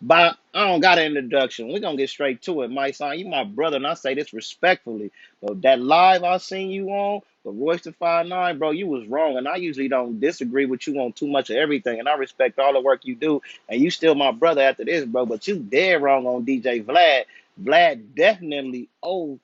But I don't got an introduction. We're gonna get straight to it. Mysonne, you my brother, and I say this respectfully. But that live I seen you on, the Royce to 5'9", bro, you was wrong. And I usually don't disagree with you on too much of everything. And I respect all the work you do. And you still my brother after this, bro. But you dead wrong on DJ Vlad. Vlad definitely owed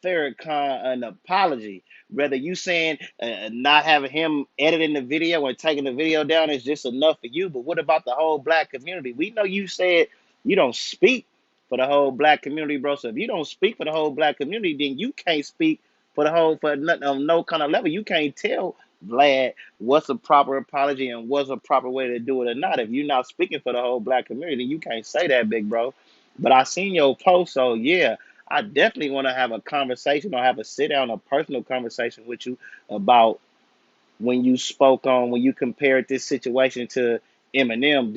Farrakhan an apology. Whether you saying not having him editing the video and taking the video down is just enough for you, but what about the whole black community? We know you said you don't speak for the whole black community, bro. So if you don't speak for the whole black community, then you can't speak for the whole for nothing on no kind of level. You can't tell Vlad what's a proper apology and what's a proper way to do it or not. If you're not speaking for the whole black community, you can't say that, big bro. But I seen your post, so yeah, I definitely want to have a conversation or have a sit down, a personal conversation with you about when you spoke on when you compared this situation to Eminem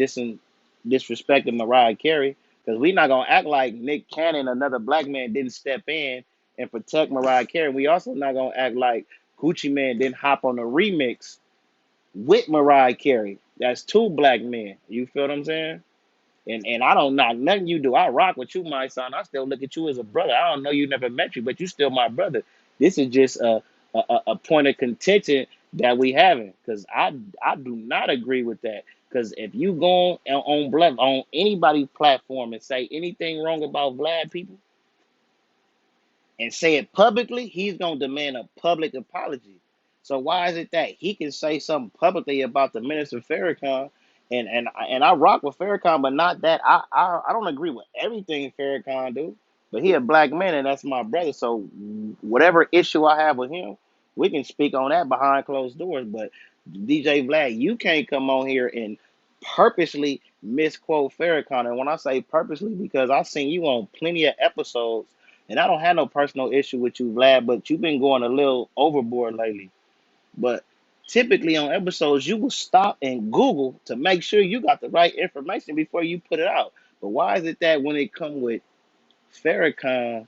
disrespecting Mariah Carey. Because we're not gonna act like Nick Cannon, another black man, didn't step in and protect Mariah Carey. We also not gonna act like Gucci Man didn't hop on the remix with Mariah Carey. That's two black men. You feel what I'm saying? And I don't knock nothing you do. I rock with you, my son. I still look at you as a brother. I don't know you never met you, but you still my brother. This is just a point of contention that we having because I do not agree with that. Because if you go on on anybody's platform and say anything wrong about Vlad people and say it publicly, he's gonna demand a public apology. So why is it that he can say something publicly about the minister Farrakhan, and I rock with Farrakhan, but not that I don't agree with everything Farrakhan do, but he a black man and that's my brother. So whatever issue I have with him, we can speak on that behind closed doors. But DJ Vlad, you can't come on here and purposely misquote Farrakhan. And when I say purposely, because I've seen you on plenty of episodes and I don't have no personal issue with you, Vlad, but you've been going a little overboard lately. But typically on episodes, you will stop and Google to make sure you got the right information before you put it out. But why is it that when it come with Farrakhan,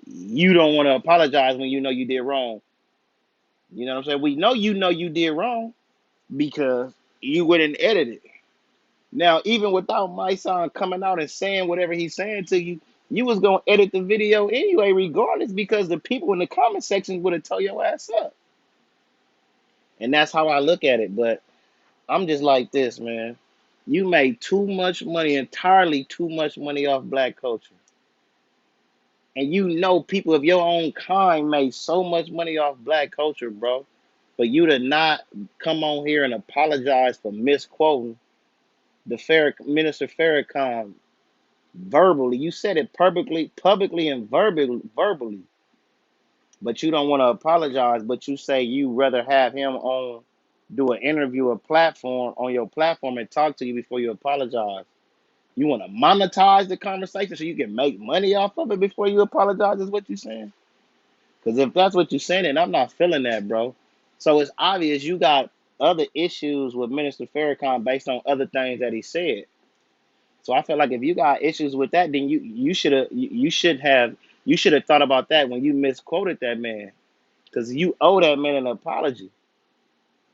you don't want to apologize when you know you did wrong? You know what I'm saying? We know you did wrong because you went and edited. Now, even without my son coming out and saying whatever he's saying to you, you was gonna edit the video anyway, regardless, because the people in the comment section would have told your ass up. And that's how I look at it. But I'm just like this, man. You made too much money, entirely too much money off black culture. And you know people of your own kind made so much money off black culture, bro. But you to not come on here and apologize for misquoting the Minister Farrakhan verbally. You said it publicly and verbally, but you don't want to apologize. But you say you rather have him on do an interview or platform on your platform and talk to you before you apologize. You want to monetize the conversation so you can make money off of it before you apologize. Is what you're saying? Because if that's what you're saying, then I'm not feeling that, bro. So it's obvious you got other issues with Minister Farrakhan based on other things that he said. So I feel like if you got issues with that, then you should have thought about that when you misquoted that man, because you owe that man an apology.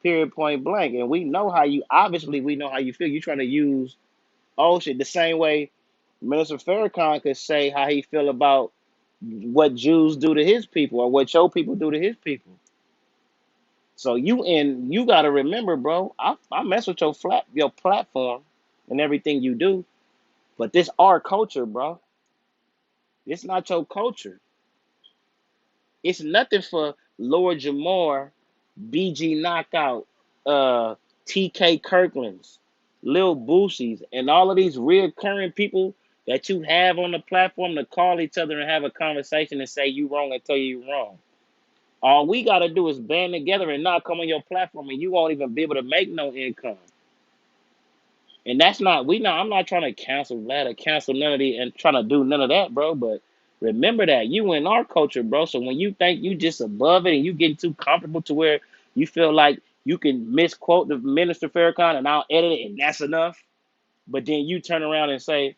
Period, point blank. And we know how you feel. You're trying to use oh shit the same way Minister Farrakhan could say how he feel about what Jews do to his people or what your people do to his people. So you gotta remember, bro. I mess with your platform and everything you do, but this our culture, bro. It's not your culture. It's nothing for Lord Jamar, BG Knockout, uh, TK Kirkland's, Lil Boosie's, and all of these reoccurring people that you have on the platform to call each other and have a conversation and say you wrong and tell you you're wrong. All we gotta do is band together and not come on your platform, and you won't even be able to make no income. And that's not we not I'm not trying to cancel Vlad or cancel none of the and trying to do none of that, bro. But remember that you in our culture, bro. So when you think you just above it and you getting too comfortable to where you feel like you can misquote the minister Farrakhan and I'll edit it and that's enough. But then you turn around and say,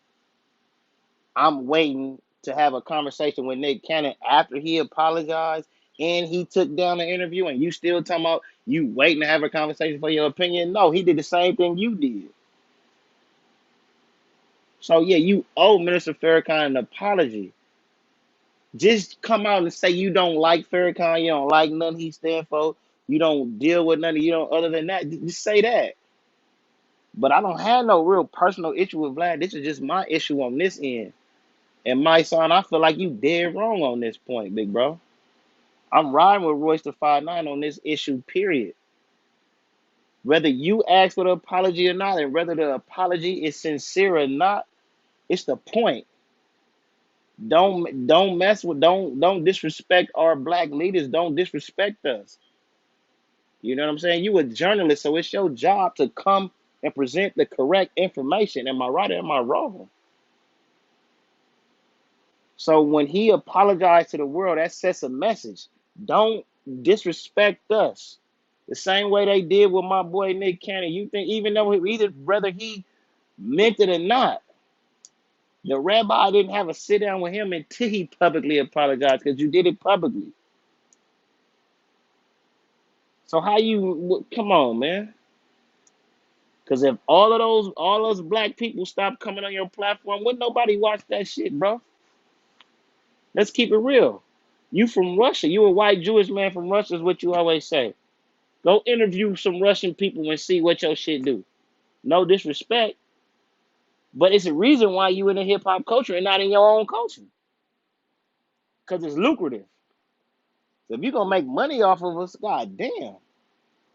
I'm waiting to have a conversation with Nick Cannon after he apologized and he took down the interview and you still talking about you waiting to have a conversation for your opinion. No, he did the same thing you did. So yeah, you owe Minister Farrakhan an apology. Just come out and say you don't like Farrakhan, you don't like nothing he stand for, you don't deal with nothing, you don't other than that. Just say that. But I don't have no real personal issue with Vlad. This is just my issue on this end. And my son, I feel like you dead wrong on this point, big bro. I'm riding with Royce the 5'9" on this issue, period. Whether you ask for the apology or not, and whether the apology is sincere or not, it's the point. Don't mess with don't disrespect our black leaders. Don't disrespect us. You know what I'm saying? You a journalist, so it's your job to come and present the correct information. Am I right or am I wrong? So when he apologized to the world, that sets a message. Don't disrespect us. The same way they did with my boy Nick Cannon. You think even though whether he meant it or not, the rabbi didn't have a sit down with him until he publicly apologized because you did it publicly. So how you come on, man? Because if all those black people stop coming on your platform, wouldn't nobody watch that shit, bro? Let's keep it real. You from Russia? You a white Jewish man from Russia is what you always say. Go interview some Russian people and see what your shit do. No disrespect, but it's a reason why you in the hip hop culture and not in your own culture. Because it's lucrative. So if you're gonna make money off of us, god damn.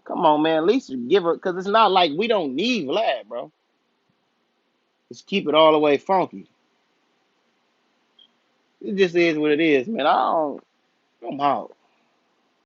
Come on, man. At least give her, because it's not like we don't need Vlad, bro. Just keep it all the way funky. It just is what it is, man. I'm out.